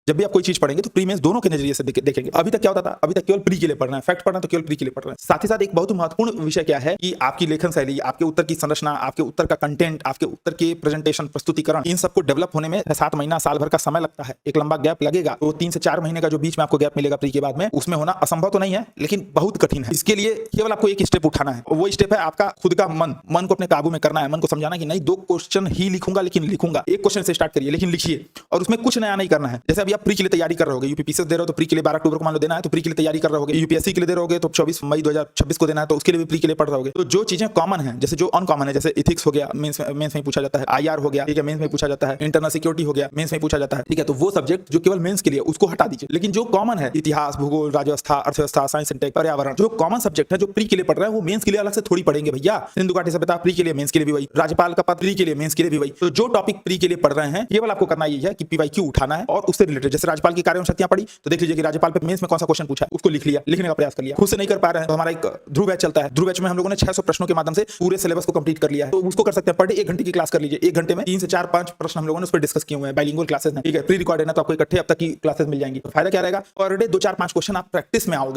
जब भी आप कोई चीज पढ़ेंगे तो प्री मेंस दोनों के नजरिए से देखेंगे। अभी तक क्या होता था, अभी तक केवल प्री के लिए पढ़ना है, फैक्ट पढ़ना तो केवल प्री के लिए पढ़ रहे हैं। साथ ही साथ एक बहुत महत्वपूर्ण विषय क्या है कि आपकी लेखन शैली, आपके उत्तर की संरचना, आपके उत्तर का कंटेंट, आपके उत्तर के प्रेजेंटेशन, प्रस्तुतिकरण, इन सबको डेवलप होने में 7 महीना साल भर का समय लगता है। एक लंबा गैप लगेगा, तो 3 से 4 महीने का जो बीच में आपको गैप मिलेगा प्री के बाद में, उसमें होना असंभव तो नहीं है, लेकिन बहुत कठिन है। इसके लिए केवल आपको एक स्टेप उठाना है, वो स्टेप है आपका खुद का मन को अपने काबू में करना है। मन को समझाना कि नहीं, 2 क्वेश्चन ही लिखूंगा, लेकिन लिखूंगा। एक क्वेश्चन से स्टार्ट करिए, लेकिन लिखिए, और उसमें कुछ नया नहीं करना है। जैसे अभी आप प्री के लिए तैयारी कर रहे होगे, यूपीपीसीएस दे रहे हो तो प्री के लिए 12 अक्टूबर को मान लो देना है, तो प्री के लिए तैयारी कर रहे होगे। यूपीएससी के लिए दे रहे होगे तो 24 मई 2026 को देना है, तो उसके लिए भी प्री के लिए पढ़ रहे होगे। तो जो चीजें कॉमन है, जैसे जो अनकॉमन है, जैसे इथिक्स हो गया, मेंस में पूछा जाता है, आईआर हो गया, ठीक है, मेंस में पूछा जाता है, इंटरनल सिक्योरिटी हो गया, मेंस में पूछा जाता है, ठीक है, तो वो सब्जेक्ट जो केवल मेंस के लिए, उसको हटा दीजिए। लेकिन जो कॉमन है, इतिहास, भूगोल, राजव्यवस्था, अर्थव्यवस्था, साइंस एंड टेक, पर्यावरण, जो कॉमन सब्जेक्ट है, जो प्री के लिए पढ़ रहे हैं, वो मेंस के लिए अलग से थोड़ी पढ़ेंगे भैया। सिंधु घाटी सभ्यता प्री के लिए, मेंस के लिए भी वही, राज्यपाल का पद प्री के लिए, मेंस के लिए भी वही। तो जो टॉपिक प्री के लिए पढ़ रहे हैं, केवल आपको करना ये है कि पीवाईक्यू उठाना है और उससे रिलेटेड, जैसे राज्यपाल की कार्यशक्तियां पढ़ी, तो देख लीजिए कि राज्यपाल पे मेंस में कौन सा क्वेश्चन पूछा है, उसको लिख लिया, लिखने का प्रयास कर लिया। खुद से नहीं कर पा रहे हैं तो हमारा एक ध्रुव बैच चलता है, ध्रुव बैच में हम लोगों ने 600 प्रश्नों के माध्यम से पूरे सिलेबस को कंप्लीट कर लिया है। तो उसको कर सकते हैं, पर डे 1 घंटे की क्लास कर लीजिए, 1 घंटे में 3 से 4-5 प्रश्न हम लोगों ने उस पर डिस्कस किए हुए हैं, बाइलिंगुअल क्लासेस हैं, ठीक है, प्री रिकॉर्डेड है, तो आपको इकट्ठे अब तक की क्लासेस मिल जाएंगी। तो फायदा क्या रहेगा, पर डे 2-4-5 क्वेश्चन आप प्रैक्टिस में आओगे,